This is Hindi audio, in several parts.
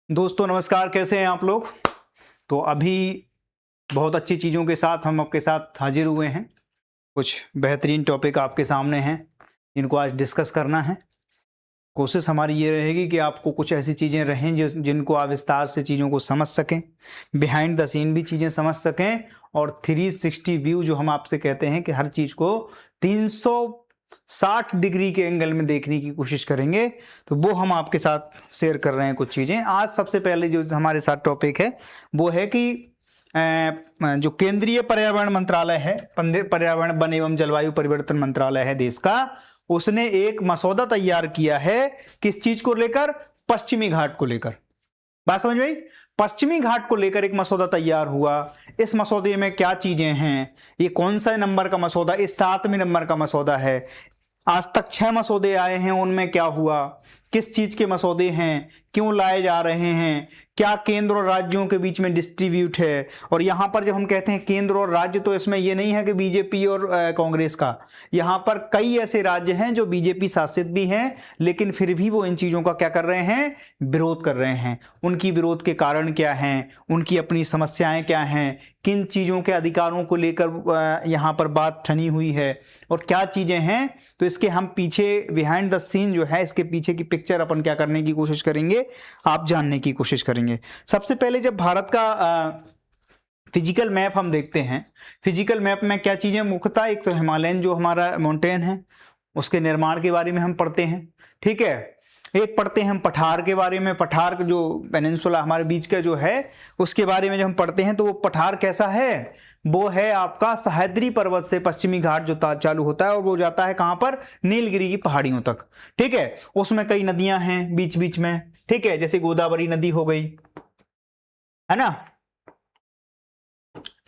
दोस्तों नमस्कार, कैसे हैं आप लोग। तो अभी बहुत अच्छी चीज़ों के साथ हम आपके साथ हाजिर हुए हैं। कुछ बेहतरीन टॉपिक आपके सामने हैं जिनको आज डिस्कस करना है। कोशिश हमारी ये रहेगी कि आपको कुछ ऐसी चीज़ें रहें जिनको आप विस्तार से चीज़ों को समझ सकें, बिहाइंड द सीन भी चीज़ें समझ सकें, और 360 व्यू जो हम आपसे कहते हैं कि हर चीज़ को 360 डिग्री के एंगल में देखने की कोशिश करेंगे। तो वो हम आपके साथ शेयर कर रहे हैं कुछ चीज़ें। आज सबसे पहले जो हमारे साथ टॉपिक है वो है कि जो केंद्रीय पर्यावरण मंत्रालय है, पर्यावरण वन एवं जलवायु परिवर्तन मंत्रालय है देश का, उसने एक मसौदा तैयार किया है। किस चीज को लेकर? पश्चिमी घाट को लेकर। बात समझ में आई? पश्चिमी घाट को लेकर एक मसौदा तैयार हुआ। इस मसौदे में क्या चीजें हैं? ये कौन सा नंबर का मसौदा? इस 7वें नंबर का मसौदा है। आज तक 6 मसौदे आए हैं, उनमें क्या हुआ? किस चीज के मसौदे हैं? क्यों लाए जा रहे हैं? क्या केंद्र और राज्यों के बीच में डिस्ट्रीब्यूट है? और यहां पर जब हम कहते हैं केंद्र और राज्य, तो इसमें यह नहीं है कि बीजेपी और कांग्रेस का। यहां पर कई ऐसे राज्य हैं जो बीजेपी शासित भी हैं, लेकिन फिर भी वो इन चीजों का क्या कर रहे हैं? विरोध कर रहे हैं। उनकी विरोध के कारण क्या हैं? उनकी अपनी समस्याएं क्या हैं? किन चीजों के अधिकारों को लेकर यहां पर बात ठनी हुई है और क्या चीजें हैं? तो इसके हम पीछे बिहाइंड द सीन जो है, इसके पीछे की पिक्चर अपन क्या करने की कोशिश करेंगे, आप जानने की कोशिश करेंगे। सबसे पहले जब भारत का फिजिकल मैप हम देखते हैं, फिजिकल मैप में क्या चीजें मुख्यतः, एक तो हिमालयन जो हमारा माउंटेन है उसके निर्माण के बारे में हम पढ़ते हैं, ठीक है। एक पढ़ते हैं हम पठार के बारे में, पठार जो पेनिनसुला हमारे बीच का जो है उसके बारे में जब हम पढ़ते हैं तो वो पठार कैसा है? वो है आपका सह्याद्री पर्वत से पश्चिमी घाट जो चालू होता है और वो जाता है कहां पर? नीलगिरी की पहाड़ियों तक, ठीक है। उसमें कई नदियां हैं बीच बीच में, ठीक है, जैसे गोदावरी नदी हो गई, है ना।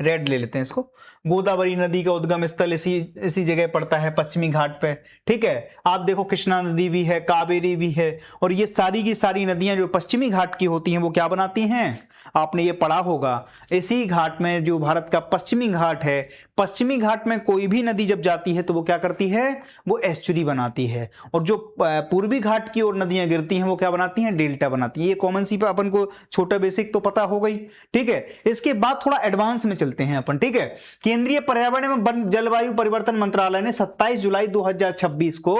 रेड ले लेते हैं इसको। गोदावरी नदी का उद्गम स्थल इसी जगह पड़ता है, पश्चिमी घाट पे, ठीक है। आप देखो कृष्णा नदी भी है, कावेरी भी है, और ये सारी की सारी नदियां जो पश्चिमी घाट की होती हैं वो क्या बनाती हैं? आपने ये पढ़ा होगा। इसी घाट में जो भारत का पश्चिमी घाट है, पश्चिमी घाट में कोई भी नदी जब जाती है तो वो क्या करती है? वो एस्चुरी बनाती है। और जो पूर्वी घाट की ओर नदियां गिरती हैं वो क्या बनाती हैं? डेल्टा बनाती हैं। ये कॉमन सी पे अपन को छोटा बेसिक तो पता हो गई, ठीक है। इसके बाद थोड़ा एडवांस में चलते हैं अपन, ठीक है। केंद्रीय पर्यावरण एवं जलवायु परिवर्तन मंत्रालय ने 27 जुलाई 2026 को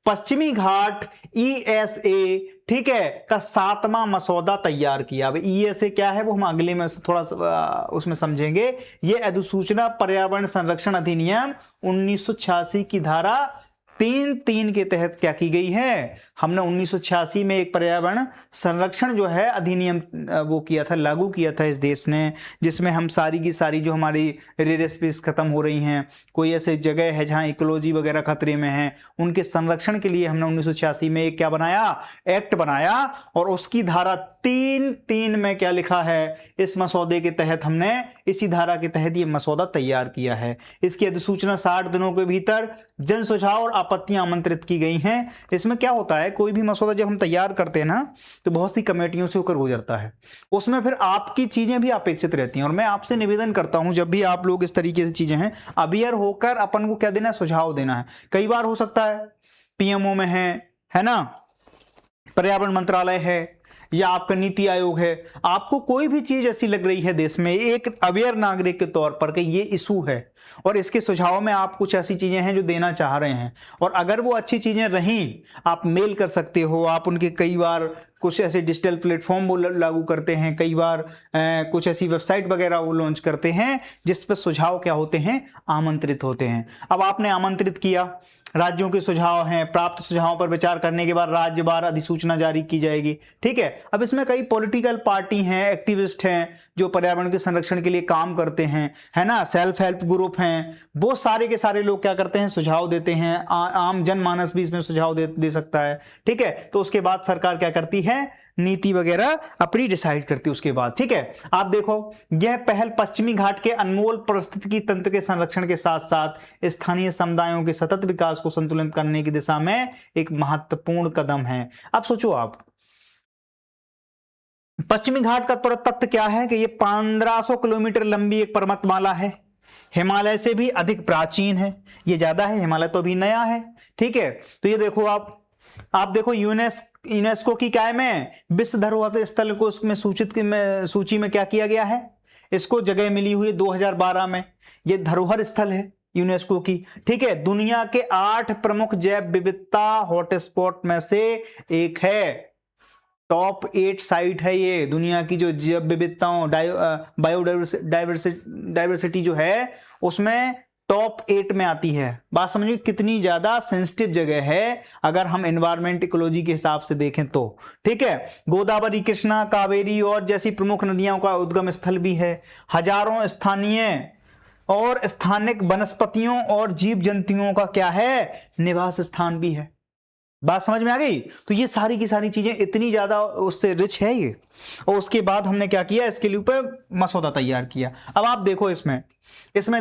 पश्चिमी घाट ESA, ठीक है, का 7वां मसौदा तैयार किया। अब ESA क्या है वो हम अगले में थोड़ा उसमें समझेंगे। ये अधिसूचना पर्यावरण संरक्षण अधिनियम 1986 की धारा 3(3) के तहत क्या की गई है? हमने 1986 में एक पर्यावरण संरक्षण जो है अधिनियम वो किया था, लागू किया था इस देश ने, जिसमें हम सारी की सारी जो हमारी रेयर स्पीसीज खत्म हो रही हैं, कोई ऐसे जगह है जहां इकोलॉजी वगैरह खतरे में है, उनके संरक्षण के लिए हमने 1986 में एक क्या बनाया? एक्ट बनाया। और उसकी धारा 3(3) में क्या लिखा है? इस मसौदे के तहत हमने इसी धारा के तहत ये मसौदा तैयार किया है। इसकी अधिसूचना 60 दिनों के भीतर जन सुझाव और आपत्तियां आमंत्रित की गई हैं। इसमें क्या होता है, कोई भी मसौदा जब हम तैयार करते हैं ना तो बहुत सी कमेटियों से होकर गुजरता है, उसमें फिर आपकी चीजें भी अपेक्षित रहती हैं। और मैं आपसे निवेदन करता हूं, जब भी आप लोग इस तरीके से चीजें हैं, अवेयर होकर अपन को क्या देना है? सुझाव देना है। कई बार हो सकता है PMO में है ना, पर्यावरण मंत्रालय है, या आपका नीति आयोग है, आपको कोई भी चीज ऐसी लग रही है देश में, एक अवेयर नागरिक के तौर पर कि ये इशू है और इसके सुझाव में आप कुछ ऐसी चीजें हैं जो देना चाह रहे हैं, और अगर वो अच्छी चीजें रहीं, आप मेल कर सकते हो। आप उनके कई बार कुछ ऐसे डिजिटल प्लेटफॉर्म वो लागू करते हैं, कई बार कुछ ऐसी वेबसाइट वगैरह वो लॉन्च करते हैं जिस पर सुझाव क्या होते हैं? आमंत्रित होते हैं। अब आपने आमंत्रित किया, राज्यों के सुझाव हैं, प्राप्त सुझावों पर विचार करने के बाद राज्यवार अधिसूचना जारी की जाएगी, ठीक है। अब इसमें कई पॉलिटिकल पार्टी हैं, एक्टिविस्ट हैं जो पर्यावरण के संरक्षण के लिए काम करते हैं, है ना, सेल्फ हेल्प ग्रुप हैं, वो सारे के सारे लोग क्या करते हैं? सुझाव देते हैं। आम जनमानस भी इसमें सुझाव दे सकता है, ठीक है। तो उसके बाद सरकार क्या करती है? नीति वगैरह अपनी डिसाइड करती है उसके बाद, ठीक है। आप देखो, यह पहल पश्चिमी घाट के अनमोल पारिस्थितिकी तंत्र के संरक्षण के साथ साथ स्थानीय समुदायों के सतत विकास को संतुलित करने की दिशा में एक महत्वपूर्ण कदम है। अब सोचो आप, पश्चिमी घाट का तथ्य क्या है कि यह 1500 किलोमीटर लंबी एक पर्वतमाला है, हिमालय से भी अधिक प्राचीन है। ये ज्यादा है, हिमालय तो अभी नया है, ठीक है। तो ये देखो आप, आप देखो यूनेस्को की क्या है विश्व धरोहर स्थल को उसमें सूची में क्या किया गया है, इसको जगह मिली हुई है 2012 में। ये धरोहर स्थल है यूनेस्को की, ठीक है। दुनिया के 8 प्रमुख जैव विविधता हॉटस्पॉट में से एक है, टॉप 8 साइट है ये दुनिया की जो जैव विविधताओं बायोडाइवर्सिटी जो है उसमें टॉप 8 में आती है। बात समझिए कितनी ज्यादा सेंसिटिव जगह है अगर हम एनवायरमेंट इकोलॉजी के हिसाब से देखें तो, ठीक है। गोदावरी, कृष्णा, कावेरी और जैसी प्रमुख नदियों का उद्गम स्थल भी है। हजारों स्थानीय और स्थानिक वनस्पतियों और जीव जंतुओं का क्या है, निवास स्थान भी है। बात समझ में आ गई। तो ये सारी की सारी चीजें इतनी ज्यादा उससे रिच है ये। और उसके बाद हमने क्या किया, इसके लिए ऊपर मसौदा तैयार किया। अब आप देखो इसमें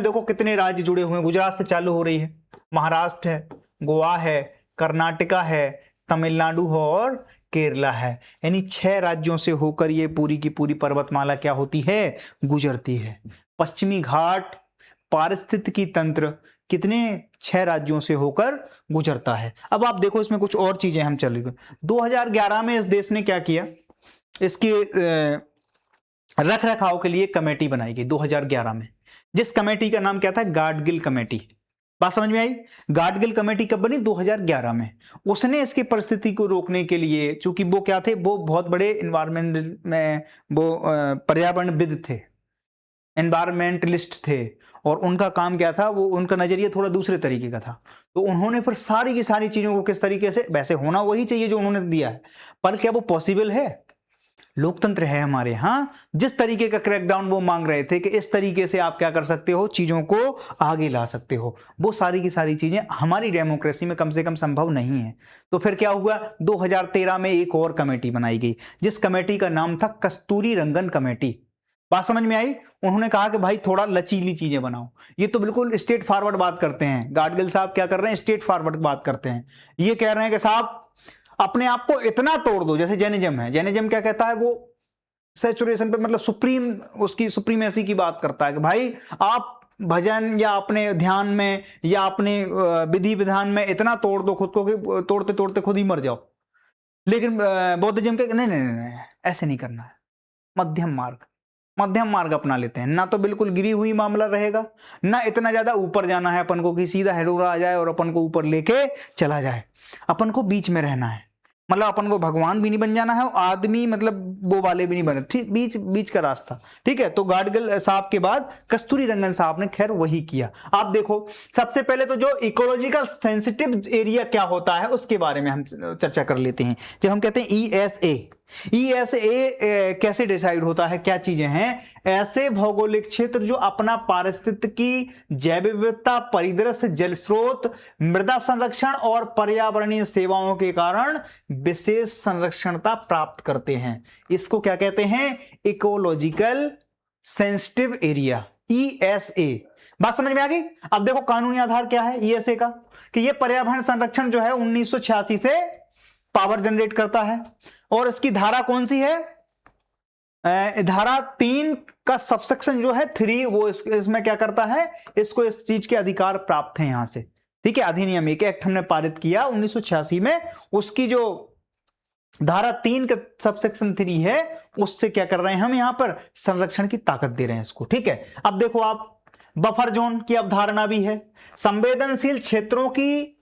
देखो कितने राज्य जुड़े हुए हैं। गुजरात से चालू हो रही है, महाराष्ट्र है, गोवा है, कर्नाटका है, तमिलनाडु है और केरला है। यानी 6 राज्यों से होकर ये पूरी की पूरी पर्वतमाला क्या होती है, गुजरती है। पश्चिमी घाट पारिस्थितिकी तंत्र कितने 6 राज्यों से होकर गुजरता है। अब आप देखो इसमें कुछ और चीजें हम चल रही। 2011 में इस देश ने क्या किया, इसके रख रखाव के लिए कमेटी बनाई गई 2011 में, जिस कमेटी का नाम क्या था, गाडगिल कमेटी। बात समझ में आई। गाडगिल कमेटी कब बनी, 2011 में। उसने इसकी परिस्थिति को रोकने के लिए, चूंकि वो क्या थे, वो बहुत बड़े एनवायरमेंट में वो पर्यावरणविद थे, एनवायरमेंटलिस्ट थे, और उनका काम क्या था, वो उनका नजरिया थोड़ा दूसरे तरीके का था। तो उन्होंने फिर सारी की सारी चीजों को किस तरीके से, वैसे होना वही चाहिए जो उन्होंने दिया है, पर क्या वो पॉसिबल है, लोकतंत्र है हमारे यहाँ, जिस तरीके का क्रैकडाउन वो मांग रहे थे कि इस तरीके से आप क्या कर सकते हो, चीजों को आगे ला सकते हो, वो सारी की सारी चीजें हमारी डेमोक्रेसी में कम से कम संभव नहीं है। तो फिर क्या हुआ, 2013 में एक और कमेटी बनाई गई, जिस कमेटी का नाम था कस्तूरी रंगन कमेटी। बात समझ में आई। उन्होंने कहा कि भाई थोड़ा लचीली चीजें बनाओ। ये तो बिल्कुल स्ट्रेट फॉरवर्ड बात करते हैं, गाडगिल साहब क्या कर रहे हैं, स्ट्रेट फॉरवर्ड बात करते हैं। ये कह रहे हैं कि साहब अपने आप को इतना तोड़ दो, जैसे जैनिज्म है, जैनिज्म क्या कहता है, वो सैचुरेशन पे मतलब सुप्रीम, उसकी सुप्रीमेसी की बात करता है कि भाई आप भजन या अपने ध्यान में या अपने विधि विधान में इतना तोड़ दो खुद को कि तोड़ते तोड़ते खुद ही मर जाओ। लेकिन बौद्धिज्म के नहीं नहीं नहीं, ऐसे नहीं करना है, मध्यम मार्ग अपना लेते हैं। ना तो बिल्कुल गिरी हुई मामला रहेगा, ना इतना ज्यादा ऊपर जाना है अपन को कि सीधा हेडोरा आ जाए और अपन को ऊपर लेके चला जाए। अपन को बीच में रहना है, मतलब अपन को भगवान भी नहीं बन जाना है और आदमी मतलब वो वाले भी नहीं बने, ठीक बीच का रास्ता, ठीक है। तो गाडगिल साहब के बाद कस्तूरी रंगन साहब ने खैर वही किया। आप देखो सबसे पहले तो जो इकोलॉजिकल सेंसिटिव एरिया क्या होता है उसके बारे में हम चर्चा कर लेते हैं। जब हम कहते हैं ESA कैसे डिसाइड होता है, क्या चीजें हैं, ऐसे भौगोलिक क्षेत्र जो अपना पारिस्थितिकी, जैव विविधता, परिदृश्य, जल स्रोत, मृदा संरक्षण और पर्यावरणीय सेवाओं के कारण विशेष संरक्षणता प्राप्त करते हैं, इसको क्या कहते हैं, इकोलॉजिकल सेंसिटिव एरिया, ESA। बात समझ में आ गई। अब देखो कानूनी आधार क्या है ESA का, कि ये पर्यावरण संरक्षण जो है 1986 से पावर जनरेट करता है। और इसकी धारा कौन सी है, धारा 3 का सबसेक्शन जो है 3, वो इसमें क्या करता है, इसको इस चीज के अधिकार प्राप्त है यहां से, ठीक है। अधिनियम एक एक्ट हमने पारित किया 1986 में, उसकी जो धारा 3 का सबसेक्शन 3 है उससे क्या कर रहे हैं हम, यहां पर संरक्षण की ताकत दे रहे हैं इसको, ठीक है। अब देखो आप बफर जोन की अवधारणा भी है, संवेदनशील क्षेत्रों की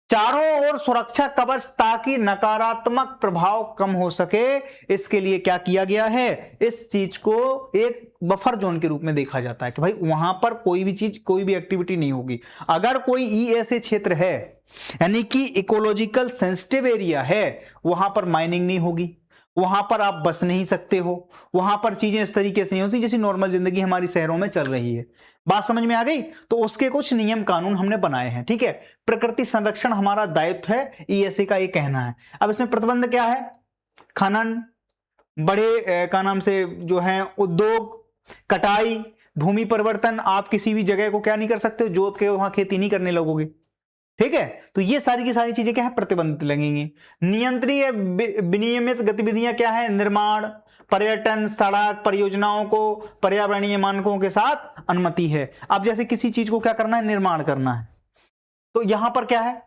चारों ओर सुरक्षा कवच ताकि नकारात्मक प्रभाव कम हो सके, इसके लिए क्या किया गया है, इस चीज को एक बफर जोन के रूप में देखा जाता है कि भाई वहां पर कोई भी चीज, कोई भी एक्टिविटी नहीं होगी। अगर कोई ESA क्षेत्र है यानी कि इकोलॉजिकल सेंसिटिव एरिया है, वहां पर माइनिंग नहीं होगी, वहां पर आप बस नहीं सकते हो, वहां पर चीजें इस तरीके से नहीं होती जैसी नॉर्मल जिंदगी हमारी शहरों में चल रही है। बात समझ में आ गई। तो उसके कुछ नियम कानून हमने बनाए हैं, ठीक है। प्रकृति संरक्षण हमारा दायित्व है, ESA का ये कहना है। अब इसमें प्रतिबंध क्या है, खनन, बड़े का नाम से जो है उद्योग, कटाई, भूमि परिवर्तन, आप किसी भी जगह को क्या नहीं कर सकते, जोत के वहां खेती नहीं करने लगोगे, ठीक है। तो ये सारी की सारी चीजें क्या है, प्रतिबंधित लगेंगी। नियंत्रणीय विनियमित गतिविधियां क्या है, निर्माण, पर्यटन, सड़क परियोजनाओं को पर्यावरणीय मानकों के साथ अनुमति है। अब जैसे किसी चीज को क्या करना है, निर्माण करना है, तो यहां पर क्या है,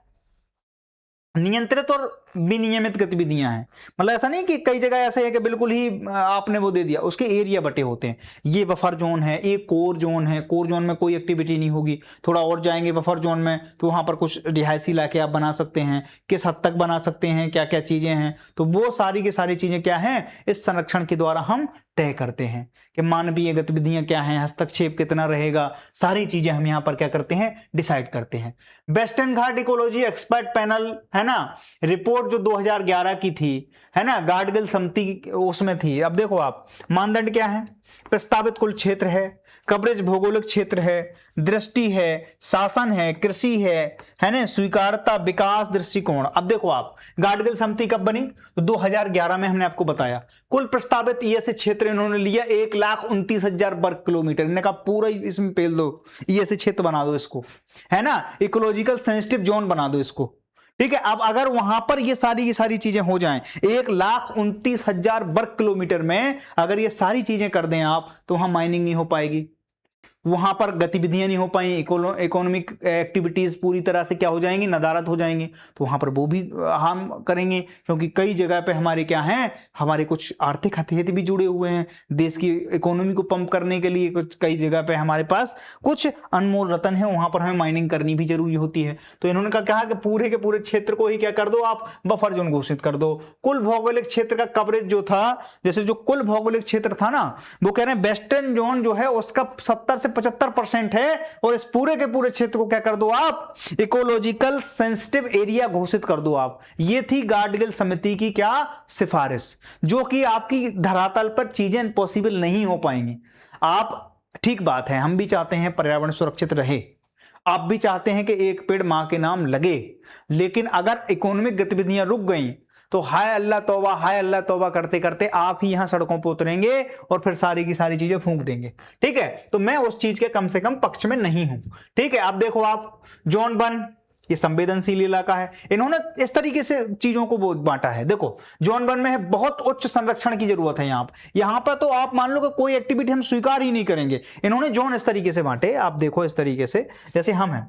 नियंत्रित और विनियमित गतिविधियां हैं। मतलब ऐसा नहीं कि कई जगह ऐसे है कि बिल्कुल ही आपने वो दे दिया, उसके एरिया बटे होते हैं। ये बफर जोन है, एक कोर जोन है, कोर जोन में कोई एक्टिविटी नहीं होगी। थोड़ा और जाएंगे बफर जोन में तो वहां पर कुछ रिहायशी इलाके आप बना सकते हैं, किस हद तक बना सकते हैं, क्या क्या चीजें हैं, तो वो सारी की सारी चीजें क्या हैं, इस संरक्षण के द्वारा हम तय करते हैं कि मानवीय गतिविधियां क्या हैं, हस्तक्षेप कितना रहेगा, सारी चीजें हम यहाँ पर क्या करते हैं, डिसाइड करते हैं। वेस्टर्न घाट इकोलॉजी एक्सपर्ट पैनल है ना, रिपोर्ट जो 2011 की थी है ना, गाडगिल समिति उसमें थी। अब देखो आप, मानदंड क्या है, प्रस्तावित कुल क्षेत्र है, कवरेज भौगोलिक क्षेत्र है, दृष्टि है, शासन है, कृषि है ना, स्वीकारता, विकास दृष्टिकोण। अब देखो आप, गाडगिल समिति कब बनी, तो 2011 में हमने आपको बताया। कुल प्रस्तावित ईएसए क्षेत्र इन्होंने लिया 1,29,000 वर्ग किलोमीटर। इन्होंने कहा पूरा इसमें पेल दो, ईएसए क्षेत्र बना दो इसको, है ना, इकोलॉजिकल सेंसिटिव जोन बना दो इसको। ठीक है, अब अगर वहां पर ये सारी चीजें हो जाएं, 1,29,000 वर्ग किलोमीटर में अगर ये सारी चीजें कर दें आप, तो वहां माइनिंग नहीं हो पाएगी, वहां पर गतिविधियां नहीं हो पाई, इकोनॉमिक एक्टिविटीज पूरी तरह से क्या हो जाएंगी, नदारद हो जाएंगी। तो वहां पर वो भी हम करेंगे, क्योंकि कई जगह पे हमारे क्या हैं, हमारे कुछ आर्थिक हथियार भी जुड़े हुए हैं देश की इकोनॉमी को पंप करने के लिए। कुछ कई जगह पे हमारे पास कुछ अनमोल रतन है, वहां पर हमें माइनिंग करनी भी जरूरी होती है। तो इन्होंने कहा कि पूरे के पूरे क्षेत्र को ही क्या कर दो आप, बफर जोन घोषित कर दो। कुल भौगोलिक क्षेत्र का कवरेज जो था, जैसे जो कुल भौगोलिक क्षेत्र था ना, वो कह रहे हैं वेस्टर्न जोन जो है उसका 70 से 75% है, और इस पूरे के पूरे क्षेत्र को क्या कर दो आप, इकोलॉजिकल सेंसिटिव एरिया घोषित कर दो आप। ये थी गाडगिल समिति की क्या सिफारिश, जो कि आपकी धरातल पर चीजें पॉसिबल नहीं हो पाएंगी। आप, ठीक बात है, हम भी चाहते हैं पर्यावरण सुरक्षित रहे, आप भी चाहते हैं कि एक पेड़ मां के नाम लगे, लेकिन अगर इकोनॉमिक गतिविधियां रुक गई तो हाय अल्लाह तौबा करते करते आप ही यहां सड़कों पर उतरेंगे और फिर सारी की सारी चीजें फूंक देंगे। ठीक है, तो मैं उस चीज के कम से कम पक्ष में नहीं हूं। ठीक है, अब देखो आप, जोन 1 ये संवेदनशील इलाका है, इन्होंने इस तरीके से चीजों को बांटा है। देखो जोन 1 में है बहुत उच्च संरक्षण की जरूरत है, यहां पर तो आप मान लो कि कोई एक्टिविटी हम स्वीकार ही नहीं करेंगे। इन्होंने जोन इस तरीके से बांटे, आप देखो इस तरीके से, जैसे हम हैं,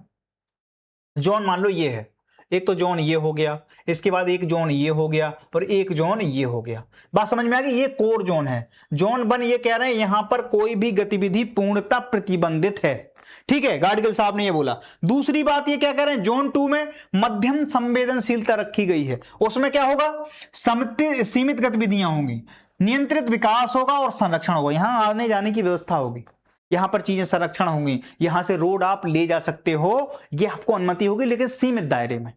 जोन मान लो ये है, एक तो जोन ये हो गया, इसके बाद एक जोन ये हो गया, और एक जोन ये हो गया। बात समझ में आ गई, ये कोर जोन है। जोन 1 ये कह रहे हैं यहां पर कोई भी गतिविधि पूर्णतः प्रतिबंधित है। ठीक है, गाडगिल साहब ने ये बोला। दूसरी बात ये क्या कह रहे हैं, जोन 2 में मध्यम संवेदनशीलता रखी गई है, उसमें क्या होगा, सीमित गतिविधियां होंगी, नियंत्रित विकास होगा और संरक्षण होगा, यहां आने जाने की व्यवस्था होगी, यहां पर चीजें संरक्षण होंगी, यहां से रोड आप ले जा सकते हो, ये आपको अनुमति होगी, लेकिन सीमित दायरे में।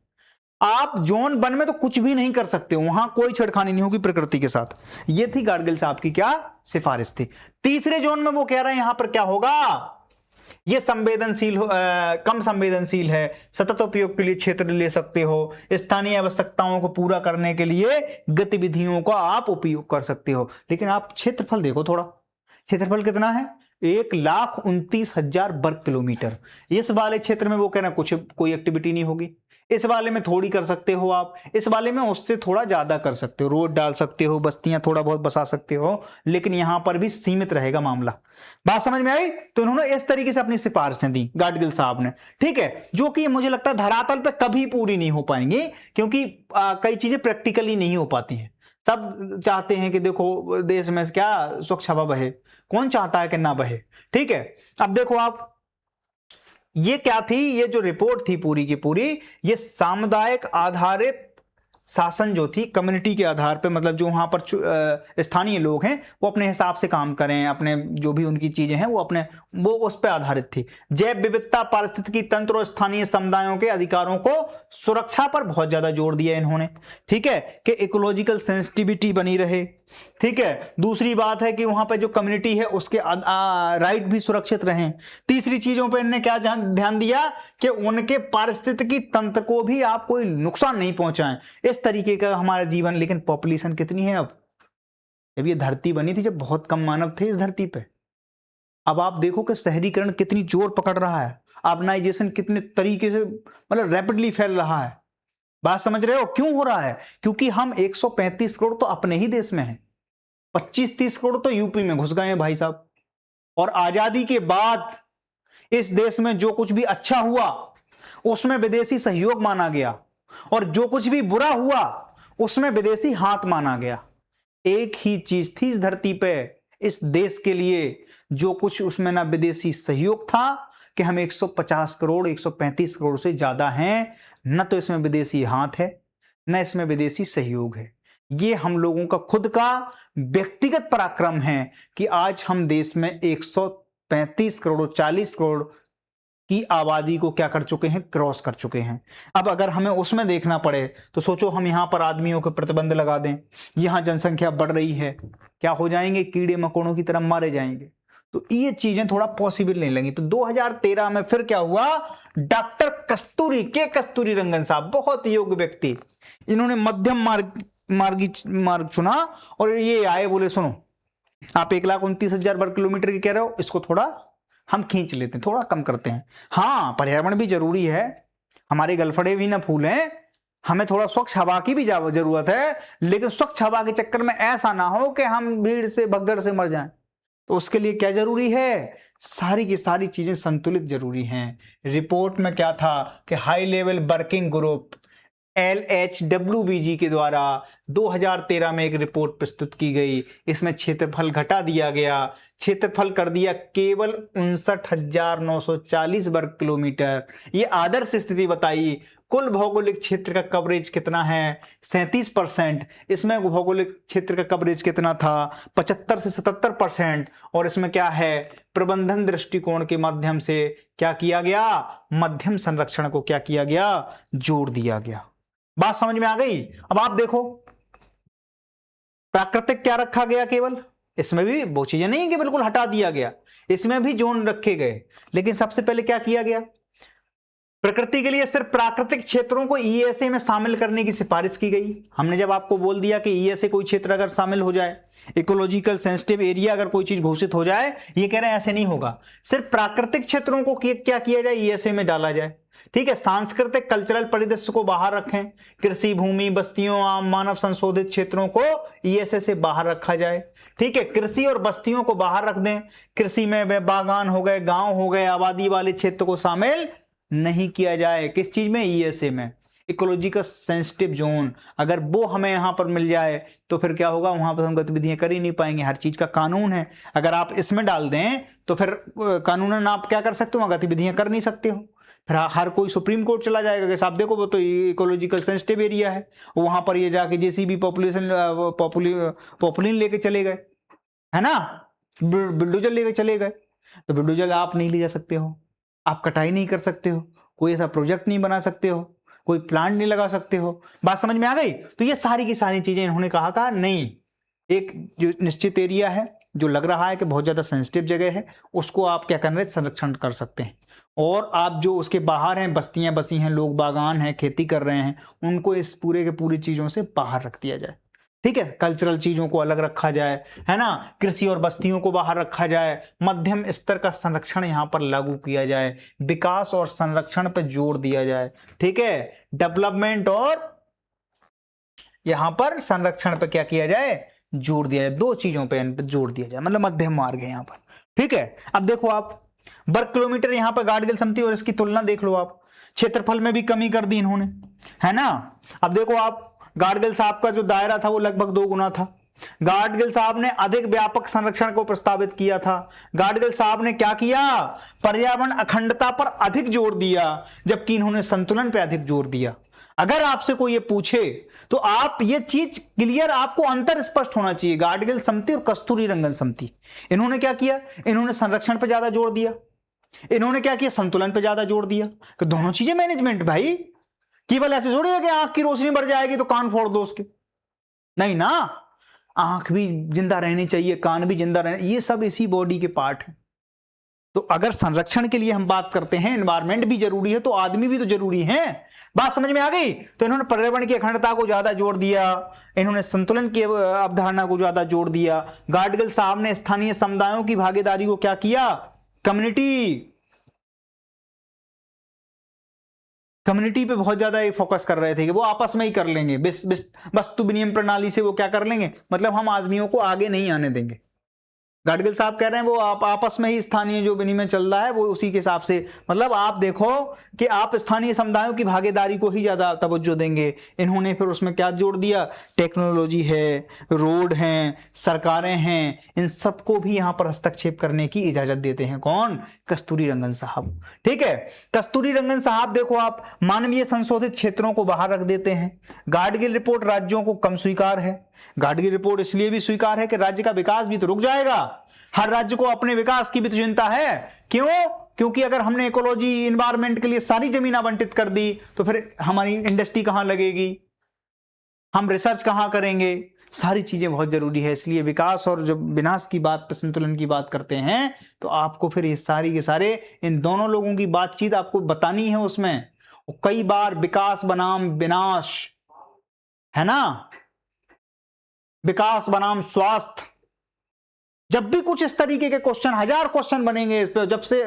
आप जोन 1 में तो कुछ भी नहीं कर सकते हो, वहां कोई छेड़खानी नहीं होगी प्रकृति के साथ। ये थी गाडगिल साहब की क्या सिफारिश थी। तीसरे जोन में वो कह रहे हैं यहां पर क्या होगा, ये संवेदनशील कम संवेदनशील है, सतत उपयोग के लिए क्षेत्र ले सकते हो, स्थानीय आवश्यकताओं को पूरा करने के लिए गतिविधियों का आप उपयोग कर सकते हो। लेकिन आप क्षेत्रफल देखो थोड़ा, क्षेत्रफल कितना है, 1,29,000 वर्ग किलोमीटर। इस वाले क्षेत्र में वो कह रहे हैं कोई एक्टिविटी नहीं होगी, इस वाले में थोड़ी कर सकते हो आप, इस वाले में उससे थोड़ा ज्यादा कर सकते हो, रोड डाल सकते हो, बस्तियां थोड़ा बहुत बसा सकते हो, लेकिन यहां पर भी सीमित रहेगा मामला। बात समझ में आई। तो इन्होंने इस तरीके से अपनी सिफारिशें दी गाडगिल साहब ने। ठीक है, जो कि मुझे लगता है धरातल पे कभी पूरी नहीं हो पाएंगी, क्योंकि कई चीजें प्रैक्टिकली नहीं हो पाती हैं। सब चाहते हैं कि देखो देश में क्या स्वच्छ हवा बहे, कौन चाहता है कि ना बहे। ठीक है, अब देखो आप, ये क्या थी, ये जो रिपोर्ट थी पूरी की पूरी, ये सामुदायिक आधारित शासन जो थी, कम्युनिटी के आधार पे, मतलब जो वहां पर स्थानीय लोग हैं वो अपने हिसाब से काम करें, अपने जो भी उनकी चीजें हैं वो उस पर आधारित थी। जैव विविधता, पारिस्थितिकी तंत्र और स्थानीय समुदायों के अधिकारों को सुरक्षा पर बहुत ज्यादा जोर दिया इन्होंने। ठीक है, कि इकोलॉजिकल सेंसिटिविटी बनी रहे। ठीक है, दूसरी बात है कि वहां पर जो कम्युनिटी है उसके राइट भी सुरक्षित रहें। तीसरी चीजों पर इन्होंने क्या ध्यान दिया कि उनके पारिस्थितिकी तंत्र को भी आप कोई नुकसान नहीं पहुंचाएं, इस तरीके का हमारा जीवन। लेकिन पॉपुलेशन कितनी है अब, जब ये धरती बनी थी जब बहुत कम मानव थे इस धरती पे, अब आप देखो कि शहरीकरण कितनी जोर पकड़ रहा है, अर्बनाइजेशन कितने तरीके से मतलब रैपिडली फैल रहा है। बात समझ रहे हो, क्यों हो रहा है, क्योंकि हम 135 करोड़ तो अपने ही देश में हैं, 25-30 करोड़ तो यूपी में घुस गए हैं भाई साहब। और आजादी के बाद इस देश में जो कुछ भी अच्छा हुआ उसमें विदेशी सहयोग माना गया। और जो कुछ भी बुरा हुआ उसमें विदेशी हाथ माना गया। एक ही चीज थी इस धरती पे इस देश के लिए, जो कुछ उसमें ना विदेशी सहयोग था कि हम 150 करोड़ 135 करोड़ से ज्यादा हैं, न तो इसमें विदेशी हाथ है न इसमें विदेशी सहयोग है। ये हम लोगों का खुद का व्यक्तिगत पराक्रम है कि आज हम देश में 135 करोड़ 40 करोड़ की आबादी को क्या कर चुके हैं, क्रॉस कर चुके हैं। अब अगर हमें उसमें देखना पड़े तो सोचो हम यहां पर आदमियों के प्रतिबंध लगा दें, यहां जनसंख्या बढ़ रही है, क्या हो जाएंगे, कीड़े मकोड़ों की तरह मारे जाएंगे। तो ये चीजें थोड़ा पॉसिबल नहीं लगी। तो 2013 में फिर क्या हुआ, डॉक्टर कस्तूरी रंगन साहब, बहुत योग्य व्यक्ति, इन्होंने मध्यम मार्ग चुना और ये आए, बोले सुनो आप 1,29,000 वर्ग किलोमीटर की कह रहे हो, इसको थोड़ा हम खींच लेते हैं, थोड़ा कम करते हैं। हाँ, पर्यावरण भी जरूरी है, हमारे गलफड़े भी ना फूलें, हमें थोड़ा स्वच्छ हवा की भी जरूरत है, लेकिन स्वच्छ हवा के चक्कर में ऐसा ना हो कि हम भीड़ से भगदड़ से मर जाएं। तो उसके लिए क्या जरूरी है, सारी की सारी चीजें संतुलित जरूरी हैं। रिपोर्ट में क्या था कि high level working group LHWBG के द्वारा 2013 में एक रिपोर्ट प्रस्तुत की गई। इसमें क्षेत्रफल घटा दिया गया, क्षेत्रफल कर दिया केवल 59,940 वर्ग किलोमीटर। ये आदर्श स्थिति बताई। कुल भौगोलिक क्षेत्र का कवरेज कितना है, 37%। इसमें भौगोलिक क्षेत्र का कवरेज कितना था, 75 से 77%। और इसमें क्या है, प्रबंधन दृष्टिकोण के माध्यम से क्या किया गया, मध्यम संरक्षण को क्या किया गया, जोड़ दिया गया। बात समझ में आ गई। अब आप देखो प्राकृतिक क्या रखा गया, केवल इसमें भी वो चीजें नहीं कि बिल्कुल हटा दिया गया, इसमें भी जोन रखे गए। लेकिन सबसे पहले क्या किया गया, प्रकृति के लिए सिर्फ प्राकृतिक क्षेत्रों को ईएसए में शामिल करने की सिफारिश की गई। हमने जब आपको बोल दिया कि ईएसए कोई क्षेत्र अगर शामिल हो जाए, इकोलॉजिकल सेंसिटिव एरिया अगर कोई चीज घोषित हो जाए, ये कह रहे हैं ऐसे नहीं होगा, सिर्फ प्राकृतिक क्षेत्रों को क्या किया जाए, ईएसए में डाला जाए। ठीक है, सांस्कृतिक कल्चरल परिदृश्य को बाहर रखें, कृषि भूमि, बस्तियों, आम मानव संशोधित क्षेत्रों को ईएसए से बाहर रखा जाए। ठीक है, कृषि और बस्तियों को बाहर रख दें, कृषि में बागान हो गए, गांव हो गए, आबादी वाले क्षेत्र को शामिल नहीं किया जाए। किस चीज में, ईएसए में। इकोलॉजिकल सेंसिटिव जोन अगर वो हमें यहां पर मिल जाए तो फिर क्या होगा, वहां पर हम गतिविधियां कर ही नहीं पाएंगे। हर चीज का कानून है, अगर आप इसमें डाल दें तो फिर कानूनन आप क्या कर सकते हो, गतिविधियां कर नहीं सकते हो। फिर हर कोई सुप्रीम कोर्ट चला जाएगा कि साहब देखो वो तो इकोलॉजिकल सेंसिटिव एरिया है, वहां पर ये जाके जेसीबी पॉपुलिन लेके चले गए, है ना, बुलडोजर लेके चले गए। तो बुलडोजर आप नहीं ले जा सकते हो, आप कटाई नहीं कर सकते हो, कोई ऐसा प्रोजेक्ट नहीं बना सकते हो, कोई प्लांट नहीं लगा सकते हो। बात समझ में आ गई। तो ये सारी की सारी चीजें इन्होंने कहा नहीं, एक जो निश्चित एरिया है जो लग रहा है कि बहुत ज्यादा सेंसिटिव जगह है, उसको आप क्या कर रहे हैं, संरक्षण कर सकते हैं। और आप जो उसके बाहर हैं, बस्तियां बसी हैं, लोग बागान हैं, खेती कर रहे हैं, उनको इस पूरे के पूरी चीजों से बाहर रख दिया जाए। ठीक है, कल्चरल चीजों को अलग रखा जाए, है ना, कृषि और बस्तियों को बाहर रखा जाए, मध्यम स्तर का संरक्षण यहां पर लागू किया जाए, विकास और संरक्षण पर जोर दिया जाए। ठीक है, डेवलपमेंट और यहां पर संरक्षण पर क्या किया जाए, जोर दिया जाए, दो चीजों पे जोर दिया जाए, मतलब मध्यम मार्ग है यहां पर। ठीक है, अब देखो आप वर्ग किलोमीटर यहां पर गार्डगिल समिति और इसकी तुलना देख लो आप, क्षेत्रफल में भी कमी कर दी इन्होंने, है ना। अब देखो आप, गाडगिल साहब का जो दायरा था वो लगभग 2 गुना था। गाडगिल साहब ने अधिक व्यापक संरक्षण को प्रस्तावित किया था। गाडगिल साहब ने क्या किया, पर्यावरण अखंडता पर अधिक जोर दिया, जबकि इन्होंने संतुलन पर अधिक जोर दिया। अगर आपसे कोई ये पूछे तो आप ये चीज क्लियर, आपको अंतर स्पष्ट होना चाहिए। गाडगिल समिति और कस्तूरी रंगन समिति, इन्होंने क्या किया, इन्होंने संरक्षण पर ज्यादा जोर दिया, इन्होंने क्या किया, संतुलन पर ज्यादा जोर दिया। कि दोनों चीजें मैनेजमेंट भाई, केवल ऐसे थोड़ी है कि आंख की रोशनी बढ़ जाएगी तो कान फोड़ दो उसके, नहीं ना, आंख भी जिंदा रहनी चाहिए, कान भी जिंदा रहने, ये सब इसी बॉडी के पार्ट हैं। तो अगर संरक्षण के लिए हम बात करते हैं, एनवायरमेंट भी जरूरी है तो आदमी भी तो जरूरी है। बात समझ में आ गई। तो इन्होंने पर्यावरण की अखंडता को ज्यादा जोर दिया, इन्होंने संतुलन की अवधारणा को ज्यादा जोर दिया। गाडगिल साहब ने स्थानीय समुदायों की भागीदारी को क्या किया, कम्युनिटी पे बहुत ज्यादा फोकस कर रहे थे कि वो आपस में ही कर लेंगे, वस्तु विनिमय प्रणाली से वो क्या कर लेंगे, मतलब हम आदमियों को आगे नहीं आने देंगे। गाडगिल साहब कह रहे हैं वो आप आपस में ही स्थानीय जो विनिमय चल रहा है वो उसी के हिसाब से, मतलब आप देखो कि आप स्थानीय समुदायों की भागीदारी को ही ज्यादा तवज्जो देंगे। इन्होंने फिर उसमें क्या जोड़ दिया, टेक्नोलॉजी है, रोड हैं, सरकारें हैं, इन सबको भी यहां पर हस्तक्षेप करने की इजाजत देते हैं। कौन? कस्तूरी रंगन साहब। ठीक है, कस्तूरी रंगन साहब देखो आप मानवीय संशोधित क्षेत्रों को बाहर रख देते हैं। गाडगिल रिपोर्ट राज्यों को कम स्वीकार है। गाडगिल रिपोर्ट इसलिए भी स्वीकार है कि राज्य का विकास भी तो रुक जाएगा। हर राज्य को अपने विकास की भी तो चिंता है। क्यों? क्योंकि अगर हमने इकोलॉजी इन्वायरमेंट के लिए सारी जमीन आवंटित कर दी तो फिर हमारी इंडस्ट्री कहां लगेगी, हम रिसर्च कहां करेंगे, सारी चीजें बहुत जरूरी है। इसलिए विकास और जब विनाश की बात पर संतुलन की बात करते हैं तो आपको फिर ये सारी के सारे इन दोनों लोगों की बातचीत आपको बतानी है उसमें। कई बार विकास बनाम विनाश है ना, विकास बनाम स्वास्थ्य, जब भी कुछ इस तरीके के क्वेश्चन, 1000 क्वेश्चन बनेंगे इस पे, जब से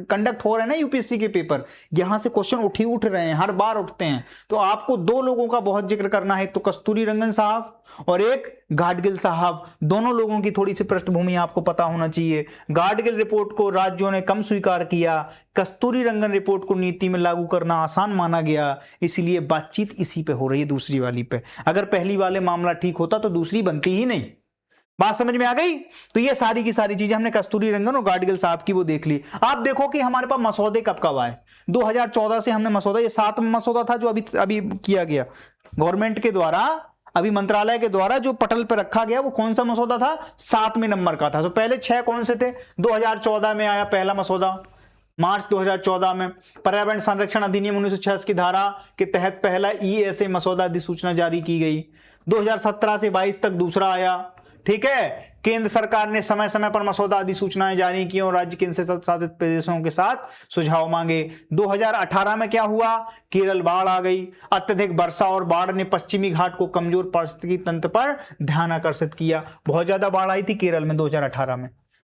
कंडक्ट हो रहे हैं ना यूपीएससी के पेपर, यहां से क्वेश्चन उठ रहे हैं, हर बार उठते हैं। तो आपको दो लोगों का बहुत जिक्र करना है, एक तो कस्तूरी रंगन साहब और एक गाडगिल साहब। दोनों लोगों की थोड़ी सी पृष्ठभूमि आपको पता होना चाहिए। गाडगिल रिपोर्ट को राज्यों ने कम स्वीकार किया, कस्तूरी रंगन रिपोर्ट को नीति में लागू करना आसान माना गया, इसीलिए बातचीत इसी पे हो रही है, दूसरी वाली पे। अगर पहली वाले मामला ठीक होता तो दूसरी बनती ही नहीं। बात समझ में आ गई? तो ये सारी की सारी चीजें हमने कस्तूरी रंगन और गाडगिल साहब की वो देख ली। आप देखो कि हमारे पास मसौदे कब कब आए। 2014 से हमने मसौदा, ये 7वां मसौदा था जो अभी किया गया गवर्नमेंट के द्वारा, अभी मंत्रालय के द्वारा जो पटल पर रखा गया, वो कौन सा मसौदा था? 7वें नंबर का था। तो पहले 6 कौन से थे? 2014 में आया पहला मसौदा, मार्च 2014 में। पर्यावरण संरक्षण अधिनियम 1906 की धारा के तहत पहला ESA मसौदा अधिसूचना जारी की गई। 2017 से 22 तक दूसरा आया। ठीक है, केंद्र सरकार ने समय समय पर मसौदा अधिसूचनाएं जारी की और राज्य केंद्र शासित प्रदेशों के साथ सुझाव मांगे। 2018 में क्या हुआ? केरल बाढ़ आ गई। अत्यधिक वर्षा और बाढ़ ने पश्चिमी घाट को कमजोर पारिस्थितिकी तंत्र पर ध्यान आकर्षित किया। बहुत ज्यादा बाढ़ आई थी केरल में 2018 में।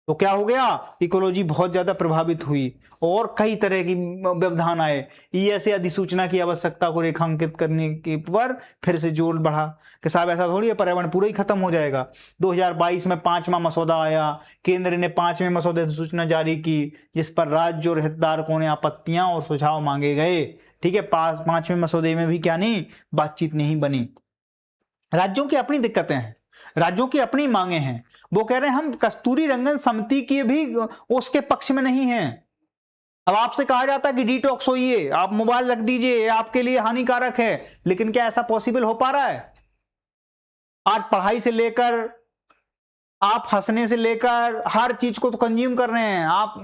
तो क्या हो गया? इकोलॉजी बहुत ज्यादा प्रभावित हुई और कई तरह की व्यवधान आए। ESA अधिसूचना की आवश्यकता को रेखांकित करने के पर फिर से जोर बढ़ा कि साहब ऐसा थोड़ी है पर्यावरण पूरा ही खत्म हो जाएगा। 2022 में 5वां मसौदा आया। केंद्र ने 5वें मसौदे अधिसूचना जारी की, जिस पर राज्य और हितधारकों ने आपत्तियां और सुझाव मांगे गए। ठीक है, 5वें मसौदे में भी क्या नहीं, बातचीत नहीं बनी। राज्यों की अपनी दिक्कतें हैं, राज्यों की अपनी मांगे हैं। वो कह रहे हैं हम कस्तूरी रंगन समिति की भी उसके पक्ष में नहीं हैं। अब आपसे कहा जाता है कि डिटॉक्स होइए, आप मोबाइल रख दीजिए, आपके लिए हानिकारक है, लेकिन क्या ऐसा पॉसिबल हो पा रहा है? आज पढ़ाई से लेकर आप हंसने से लेकर हर चीज को तो कंज्यूम कर रहे हैं। आप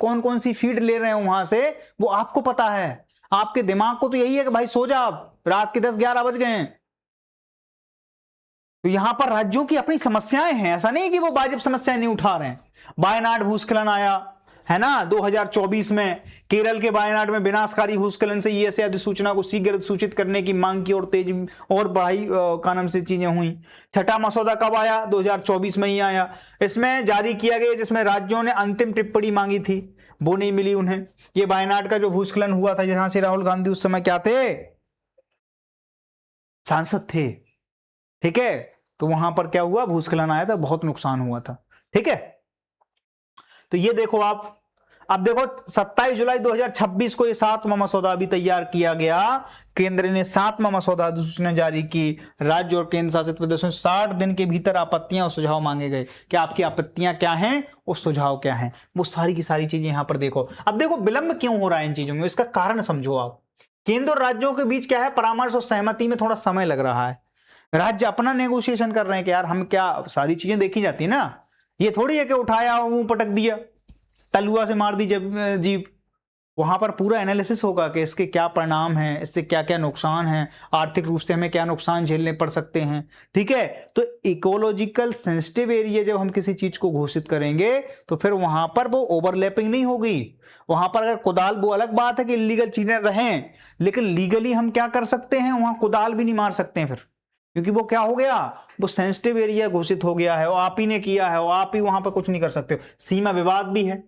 कौन कौन सी फीड ले रहे हैं वहां से, वो आपको पता है। आपके दिमाग को तो यही है कि भाई सो जा, रात के 10-11 बज गए हैं। तो यहां पर राज्यों की अपनी समस्याएं हैं, ऐसा नहीं कि वो वाजिब समस्याएं नहीं उठा रहे हैं। वायनाड भूस्खलन आया है ना 2024 में, केरल के वायनाड में विनाशकारी भूस्खलन से ESA अधिसूचना को शीघ्र सूचित करने की मांग की और तेज और बढ़ाई का नाम से चीजें हुई। 6ठा मसौदा कब आया? 2024 में ही आया। इसमें जारी किया गया जिसमें राज्यों ने अंतिम टिप्पणी मांगी थी, वो नहीं मिली उन्हें। ये वायनाड का जो भूस्खलन हुआ था, जहां से राहुल गांधी उस समय क्या थे? सांसद थे। ठीक है, तो वहां पर क्या हुआ? भूस्खलन आया था, बहुत नुकसान हुआ था। ठीक है, तो ये देखो आप, अब देखो 27 जुलाई 2026 को ये 7वां मसौदा भी तैयार किया गया। केंद्र ने 7वां मसौदा अधिसूचना जारी की। राज्य और केंद्र शासित प्रदेशों 60 दिन के भीतर आपत्तियां और सुझाव मांगे गए कि आपकी आपत्तियां क्या हैं और सुझाव क्या हैं। वो सारी की सारी चीजें यहां पर देखो। अब देखो विलंब क्यों हो रहा है इन चीजों में, इसका कारण समझो आप। केंद्र और राज्यों के बीच क्या है? परामर्श और सहमति में थोड़ा समय लग रहा है। राज्य अपना नेगोशिएशन कर रहे हैं कि यार हम क्या, सारी चीजें देखी जाती है ना, ये थोड़ी है कि उठाया मुंह पटक दिया, तलुआ से मार दी जीप। वहां पर पूरा एनालिसिस होगा कि इसके क्या परिणाम हैं, इससे क्या क्या नुकसान हैं, आर्थिक रूप से हमें क्या नुकसान झेलने पड़ सकते हैं। ठीक है, तो इकोलॉजिकल सेंसिटिव एरिया जब हम किसी चीज को घोषित करेंगे तो फिर वहां पर वो ओवरलैपिंग नहीं होगी। वहां पर अगर कुदाल, वो अलग बात है कि इलीगल चीजें रहें, लेकिन लीगली हम क्या कर सकते हैं, वहां कुदाल भी नहीं मार सकते हैं फिर, क्योंकि वो क्या हो गया, वो सेंसिटिव एरिया घोषित हो गया है, वो आप ही ने किया है, वो आप ही वहां पर कुछ नहीं कर सकते हो। सीमा विवाद भी है,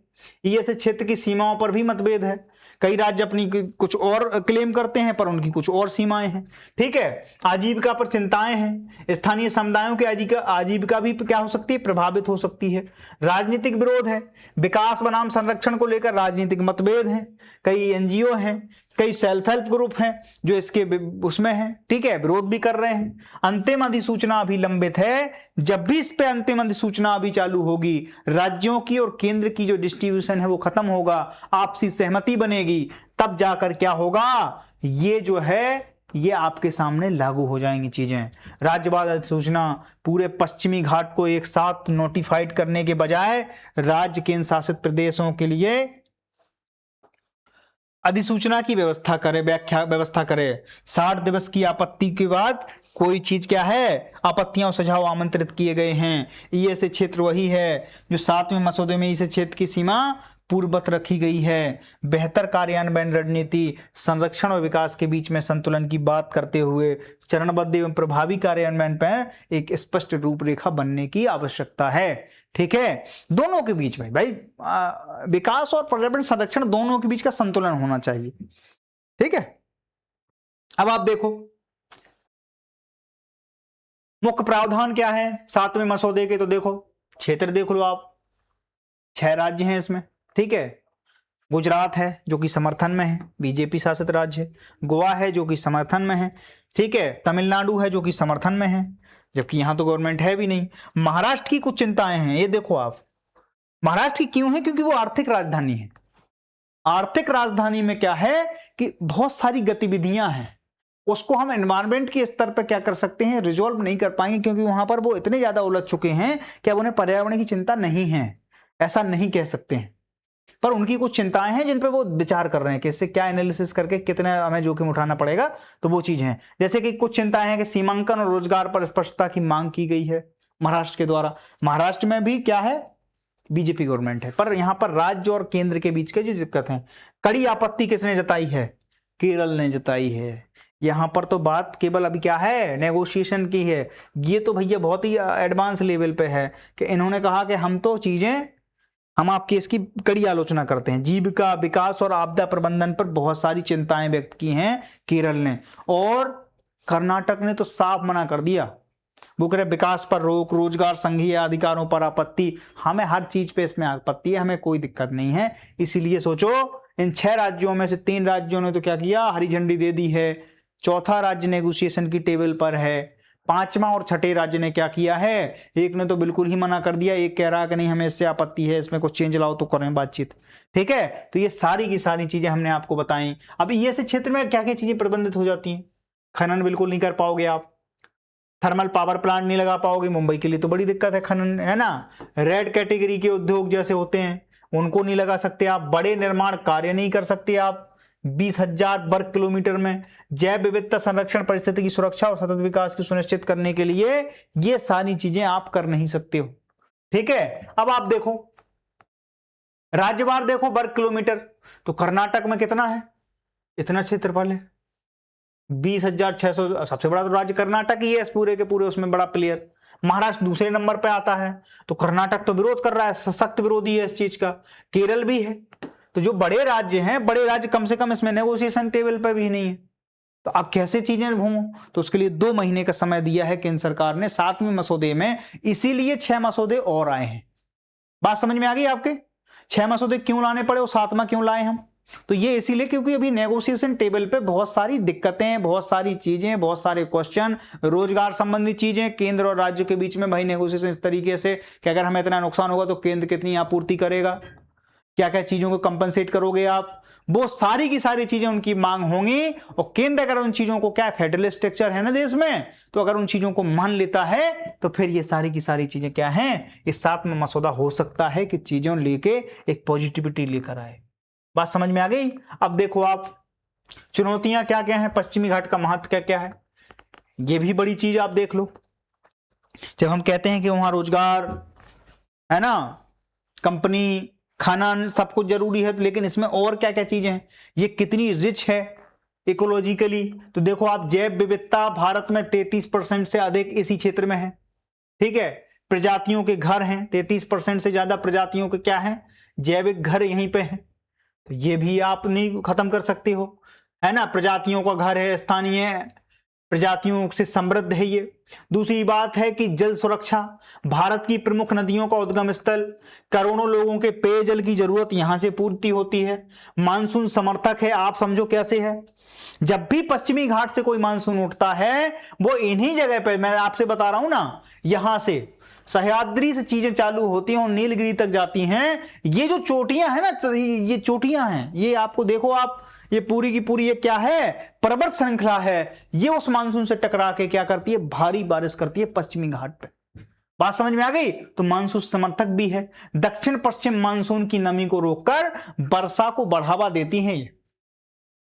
ESA क्षेत्र की सीमाओं पर भी मतभेद है। कई राज्य अपनी कुछ और क्लेम करते हैं पर उनकी कुछ और सीमाएं हैं। ठीक है, आजीविका पर चिंताएं हैं, स्थानीय समुदायों की आजीविका भी क्या हो सकती है, प्रभावित हो सकती है। राजनीतिक विरोध है, विकास बनाम संरक्षण को लेकर राजनीतिक मतभेद हैं, कई एनजीओ हैं, कई सेल्फ हेल्प ग्रुप हैं जो इसके उसमें हैं, ठीक है, विरोध भी कर रहे हैं। अंतिम अधिसूचना अभी लंबित है, जब भी इस पे अंतिम अधिसूचना अभी चालू होगी, राज्यों की और केंद्र की जो डिस्ट्रीब्यूशन है वो खत्म होगा, आपसी सहमति बनेगी, तब जाकर क्या होगा, ये जो है ये आपके सामने लागू हो जाएंगी चीजें। राज्यवाद अधिसूचना पूरे पश्चिमी घाट को एक साथ नोटिफाइड करने के बजाय राज्य केंद्र शासित प्रदेशों के लिए अधिसूचना की व्यवस्था करे। 60 दिवस की आपत्ति के बाद कोई चीज क्या है, आपत्तियां और सुझाव आमंत्रित किए गए हैं। ईएसए क्षेत्र वही है जो 7वें मसौदे में ईएसए क्षेत्र की सीमा पूर्ववत रखी गई है। बेहतर कार्यान्वयन रणनीति, संरक्षण और विकास के बीच में संतुलन की बात करते हुए चरणबद्ध एवं प्रभावी कार्यान्वयन पर एक स्पष्ट रूपरेखा बनने की आवश्यकता है। ठीक है, दोनों के बीच में भाई विकास और पर्यावरण संरक्षण दोनों के बीच का संतुलन होना चाहिए। ठीक है, अब आप देखो मुख्य प्रावधान क्या है 7वें मसौदे के, तो देखो क्षेत्र देख लो आप, 6 राज्य हैं इसमें। ठीक है, गुजरात है जो कि समर्थन में है, बीजेपी शासित राज्य है। गोवा है जो कि समर्थन में है। ठीक है, तमिलनाडु है जो कि समर्थन में है, जबकि यहां तो गवर्नमेंट है भी नहीं। महाराष्ट्र की कुछ चिंताएं हैं, ये देखो आप, महाराष्ट्र की क्यों है, क्योंकि वो आर्थिक राजधानी है। आर्थिक राजधानी में क्या है कि बहुत सारी गतिविधियां हैं, उसको हम एनवायरमेंट के स्तर पर क्या कर सकते हैं, रिजॉल्व नहीं कर पाएंगे, क्योंकि वहां पर वो इतने ज्यादा उलझ चुके हैं कि अब उन्हें पर्यावरण की चिंता नहीं है, ऐसा नहीं कह सकते हैं। पर उनकी कुछ चिंताएं हैं जिन पे वो विचार कर रहे हैं कि इससे क्या एनालिसिस करके कितना हमें जोखिम उठाना पड़ेगा, तो वो चीज है। जैसे कि कुछ चिंताएं हैं कि सीमांकन और रोजगार पर स्पष्टता की मांग की गई है महाराष्ट्र के द्वारा। महाराष्ट्र में भी क्या है, बीजेपी गवर्नमेंट है, पर यहां पर राज्य और केंद्र के बीच के जो दिक्कत है, कड़ी आपत्ति किसने जताई है, केरल ने जताई है। यहां पर तो बात केवल अभी क्या है, नेगोशिएशन की है। ये तो भैया बहुत ही एडवांस लेवल पे है कि इन्होंने कहा कि हम आपकी इसकी कड़ी आलोचना करते हैं। जीविका, विकास और आपदा प्रबंधन पर बहुत सारी चिंताएं व्यक्त की हैं केरल ने, और कर्नाटक ने तो साफ मना कर दिया। वो कह रहे विकास पर रोक, रोजगार संघीय अधिकारों पर आपत्ति, हमें हर चीज पे इसमें आपत्ति है, हमें कोई दिक्कत नहीं है। इसीलिए सोचो इन 6 राज्यों में से 3 राज्यों ने तो क्या किया, हरी झंडी दे दी है। चौथा राज्य नेगोशिएशन की टेबल पर है। 5वां और 6ठे राज्य ने क्या किया है, एक ने तो बिल्कुल ही मना कर दिया, एक कह रहा कि नहीं हमें इससे आपत्ति है, इसमें कुछ चेंज लाओ तो करें बातचीत। ठीक है, तो ये सारी की सारी चीजें हमने आपको बताई। अब ये से क्षेत्र में क्या क्या चीजें प्रतिबंधित हो जाती हैं, खनन बिल्कुल नहीं कर पाओगे आप, थर्मल पावर प्लांट नहीं लगा पाओगे, मुंबई के लिए तो बड़ी दिक्कत है खनन, है ना। रेड कैटेगरी के उद्योग जैसे होते हैं उनको नहीं लगा सकते आप, बड़े निर्माण कार्य नहीं कर सकते आप 20,000 वर्ग किलोमीटर में। जैव विविधता संरक्षण, परिस्थिति की सुरक्षा और सतत विकास की सुनिश्चित करने के लिए ये सारी चीजें आप कर नहीं सकते हो। ठीक है, अब आप देखो राज्यवार देखो वर्ग किलोमीटर, तो कर्नाटक में कितना है, इतना क्षेत्रफल है 20,600, सबसे बड़ा तो राज्य कर्नाटक ही है पूरे के पूरे, उसमें बड़ा प्लेयर। महाराष्ट्र दूसरे नंबर पे आता है, तो कर्नाटक तो विरोध कर रहा है, सशक्त विरोधी है इस चीज का। केरल भी है। तो जो बड़े राज्य हैं, बड़े राज्य कम से कम इसमें नेगोशिएशन टेबल पर भी नहीं है, तो अब कैसे चीजें घूमो, तो उसके लिए 2 महीने का समय दिया है केंद्र सरकार ने 7वें मसौदे में, इसीलिए 6 मसौदे और आए हैं। बात समझ में आ गई आपके, 6 मसौदे क्यों लाने पड़े और 7वां क्यों लाए हम, तो ये इसीलिए क्योंकि अभी नेगोशिएशन टेबल पे बहुत सारी दिक्कतें, बहुत सारी चीजें, बहुत सारे क्वेश्चन, रोजगार संबंधी चीजें, केंद्र और राज्य के बीच में भाई नेगोशिएशन इस तरीके से कि अगर हमें इतना नुकसान होगा तो केंद्र कितनी आपूर्ति करेगा, क्या क्या चीजों को कंपनसेट करोगे आप, वो सारी की सारी चीजें उनकी मांग होंगी। और केंद्र अगर उन चीजों को, क्या फेडरल स्ट्रक्चर है ना देश में, तो अगर उन चीजों को मान लेता है तो फिर ये सारी की सारी चीजें क्या हैं, इस 7वां मसौदा हो सकता है कि चीजों लेके एक पॉजिटिविटी लेकर आए। बात समझ में आ गई। अब देखो आप चुनौतियां क्या क्या हैं, पश्चिमी घाट का महत्व क्या क्या है, ये भी बड़ी चीज आप देख लो। जब हम कहते हैं कि वहां रोजगार है ना, कंपनी, खनन, सब कुछ जरूरी है, लेकिन इसमें और क्या क्या चीजें हैं, ये कितनी रिच है इकोलॉजिकली, तो देखो आप जैव विविधता भारत में 33% से अधिक इसी क्षेत्र में है। ठीक है, प्रजातियों के घर हैं, 33% से ज्यादा प्रजातियों के क्या हैं, जैविक घर यहीं पे हैं। तो ये भी आप नहीं खत्म कर सकते हो, है ना। प्रजातियों का घर है, स्थानीय प्रजातियों से समृद्ध है ये। दूसरी बात है कि जल सुरक्षा, भारत की प्रमुख नदियों का उद्गम स्थल, करोड़ों लोगों के पेयजल की जरूरत यहां से पूर्ति होती है। मानसून समर्थक है, आप समझो कैसे है। जब भी पश्चिमी घाट से कोई मानसून उठता है वो इन्हीं जगह पे, मैं आपसे बता रहा हूं ना, यहां से सह्याद्री से चीजें चालू होती हैं और नीलगिरी तक जाती हैं। ये जो चोटियां हैं ना, ये चोटियां हैं, ये आपको देखो आप, ये पूरी की पूरी ये क्या है, पर्वत श्रृंखला है। ये उस मानसून से टकरा के क्या करती है, भारी बारिश करती है पश्चिमी घाट पे। बात समझ में आ गई। तो मानसून समर्थक भी है, दक्षिण पश्चिम मानसून की नमी को रोककर वर्षा को बढ़ावा देती हैं ये,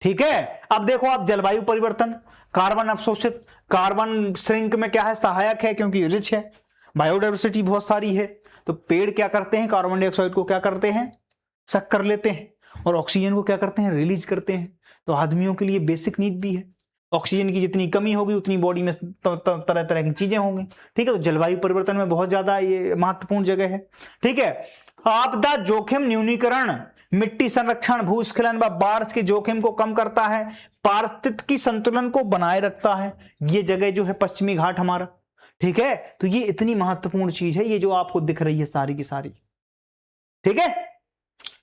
ठीक है। अब देखो आप, जलवायु परिवर्तन, कार्बन अवशोषित, कार्बन श्रिंक में क्या है, सहायक है क्योंकि रिच है। बायोडाइवर्सिटी बहुत सारी है, तो पेड़ क्या करते हैं, कार्बन डाइऑक्साइड को क्या करते हैं, सक कर लेते हैं, और ऑक्सीजन को क्या करते हैं, रिलीज करते हैं। तो आदमियों के लिए बेसिक नीड भी है। ऑक्सीजन की जितनी कमी होगी उतनी बॉडी में तरह तरह की चीजें होंगी, ठीक है। तो जलवायु परिवर्तन में बहुत ज्यादा ये महत्वपूर्ण जगह है, ठीक है। आपदा जोखिम न्यूनीकरण, मिट्टी संरक्षण, भूस्खलन व बाढ़ के जोखिम को कम करता है, पारिस्थितिकी संतुलन को बनाए रखता है। ये जगह जो है पश्चिमी घाट हमारा, ठीक है। तो ये इतनी महत्वपूर्ण चीज है, ये जो आपको दिख रही है सारी की सारी, ठीक है।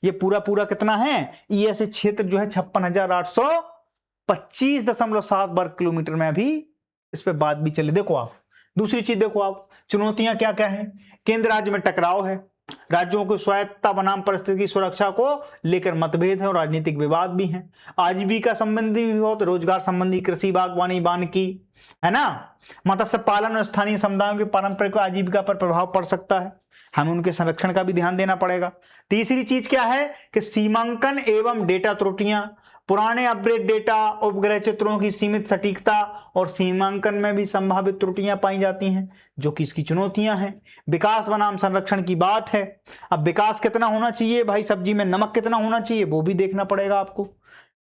ये पूरा पूरा कितना है, ये ऐसे क्षेत्र जो है 56,825.7 वर्ग किलोमीटर में। अभी इस पे बात भी चले। देखो आप, दूसरी चीज देखो आप, चुनौतियां क्या क्या है। केंद्र राज्य में टकराव है, राज्यों को स्वायत्तता बनाम परिस्थिति की सुरक्षा को लेकर मतभेद है और राजनीतिक विवाद भी हैं। आजीविका संबंधी भी बहुत, रोजगार संबंधी, कृषि, बागवानी, वानिकी, है ना, मत्स्य पालन और स्थानीय समुदायों की पारंपरिक आजीविका पर प्रभाव पड़ सकता है। हमें उनके संरक्षण का भी ध्यान देना पड़ेगा। तीसरी चीज क्या है कि सीमांकन एवं डेटा त्रुटियां, पुराने अपग्रेड डेटा, उपग्रह चित्रों की सीमित सटीकता और सीमांकन में भी संभावित त्रुटियां पाई जाती हैं, जो कि इसकी चुनौतियां हैं। विकास बनाम संरक्षण की बात है। अब विकास कितना होना चाहिए भाई, सब्जी में नमक कितना होना चाहिए वो भी देखना पड़ेगा आपको।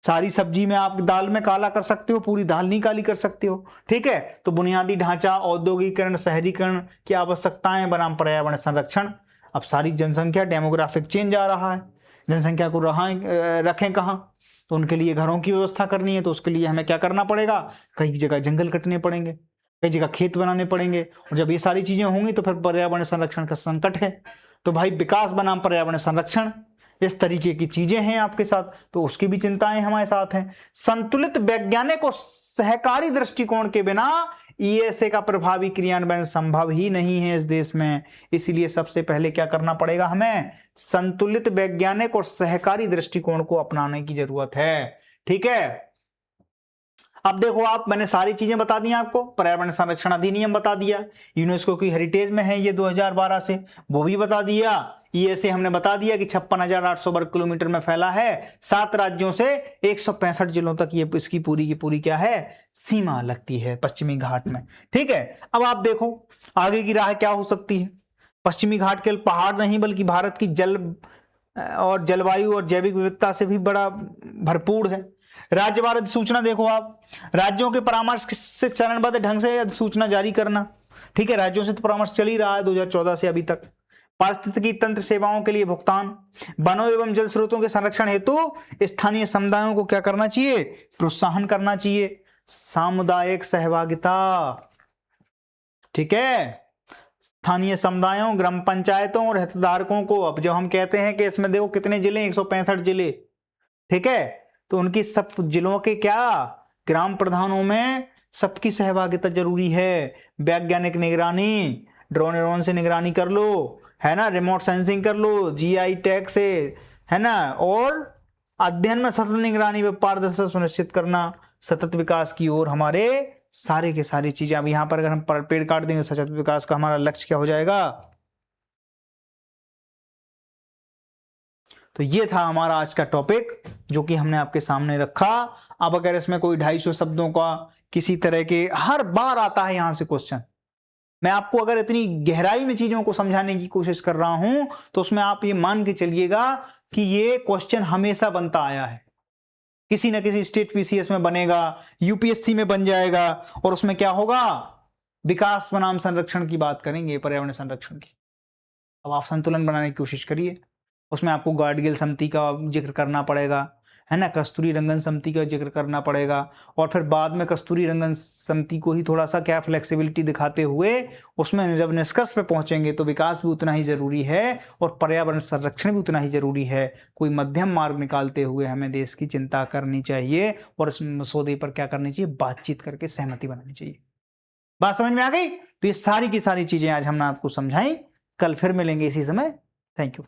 सारी सब्जी में आप दाल में काला कर सकते हो, पूरी दाल नहीं काली कर सकते हो, ठीक है। तो बुनियादी ढांचा, औद्योगिकरण, शहरीकरण की आवश्यकताएं बनाम पर्यावरण संरक्षण। अब सारी जनसंख्या, डेमोग्राफिक चेंज आ रहा है, जनसंख्या को रखें कहां, तो उनके लिए घरों की व्यवस्था करनी है। तो उसके लिए हमें क्या करना पड़ेगा, कई जगह जंगल कटने पड़ेंगे, कई जगह खेत बनाने पड़ेंगे, और जब ये सारी चीजें होंगी तो फिर पर्यावरण संरक्षण का संकट है। तो भाई विकास बनाम पर्यावरण संरक्षण, इस तरीके की चीजें हैं आपके साथ, तो उसकी भी चिंताएं हमारे साथ हैं। संतुलित वैज्ञानिक और सहकारी दृष्टिकोण के बिना ईएसए का प्रभावी क्रियान्वयन संभव ही नहीं है इस देश में। इसलिए सबसे पहले क्या करना पड़ेगा, हमें संतुलित वैज्ञानिक और सहकारी दृष्टिकोण को अपनाने की जरूरत है, ठीक है। अब देखो आप, मैंने सारी चीजें बता दी आपको, पर्यावरण संरक्षण अधिनियम बता दिया, यूनेस्को की हेरिटेज में है ये 2012 से, वो भी बता दिया। ईएसए हमने बता दिया कि 56,800 वर्ग किलोमीटर में फैला है, 7 राज्यों से 165 जिलों तक ये इसकी पूरी की पूरी क्या है, सीमा लगती है पश्चिमी घाट में, ठीक है। अब आप देखो आगे की राह क्या हो सकती है। पश्चिमी घाट केवल पहाड़ नहीं बल्कि भारत की जल और जलवायु और जैविक विविधता से भी बड़ा भरपूर है। राज्यवार अधिसूचना देखो आप, राज्यों के परामर्श से चरणबद्ध ढंग से अधिसूचना जारी करना, ठीक है। राज्यों से तो परामर्श चल ही रहा है 2014 से अभी तक। पारिस्थितिकी तंत्र सेवाओं के लिए भुगतान, वनों एवं जल स्रोतों के संरक्षण हेतु स्थानीय समुदायों को क्या करना चाहिए, प्रोत्साहन करना चाहिए। सामुदायिक सहभागिता, ठीक है, स्थानीय समुदायों, ग्राम पंचायतों और हितधारकों को। अब जब हम कहते हैं कि इसमें देखो कितने जिले, 165 जिले, ठीक है, तो उनकी सब जिलों के क्या, ग्राम प्रधानों में सबकी सहभागिता जरूरी है। वैज्ञानिक निगरानी, ड्रोन से निगरानी कर लो, है ना, रिमोट सेंसिंग कर लो, जीआई टैग से, है ना, और अध्ययन में सतत निगरानी व पारदर्शिता सुनिश्चित करना, सतत विकास की ओर हमारे सारे के सारी चीजें। अब यहां पर अगर हम पेड़ काट देंगे, सतत विकास का हमारा लक्ष्य क्या हो जाएगा। तो ये था हमारा आज का टॉपिक जो कि हमने आपके सामने रखा। अब अगर इसमें कोई 250 शब्दों का किसी तरह के, हर बार आता है यहां से क्वेश्चन, मैं आपको अगर इतनी गहराई में चीजों को समझाने की कोशिश कर रहा हूं तो उसमें आप ये मान के चलिएगा कि ये क्वेश्चन हमेशा बनता आया है, किसी ना किसी स्टेट पीसीएस में बनेगा, यूपीएससी में बन जाएगा, और उसमें क्या होगा, विकास बनाम संरक्षण की बात करेंगे, पर्यावरण संरक्षण की। अब आप संतुलन बनाने की कोशिश करिए उसमें आपको गाडगिल समिति का जिक्र करना पड़ेगा, है ना, कस्तूरी रंगन समिति का जिक्र करना पड़ेगा, और फिर बाद में कस्तूरी रंगन समिति को ही थोड़ा सा क्या फ्लेक्सिबिलिटी दिखाते हुए उसमें जब निष्कर्ष पे पहुंचेंगे तो विकास भी उतना ही जरूरी है और पर्यावरण संरक्षण भी उतना ही जरूरी है। कोई मध्यम मार्ग निकालते हुए हमें देश की चिंता करनी चाहिए और इस मसौदे पर क्या करनी चाहिए, बातचीत करके सहमति बनानी चाहिए। बात समझ में आ गई? तो ये सारी की सारी चीजें आज हमने आपको समझाई। कल फिर मिलेंगे इसी समय। Thank you.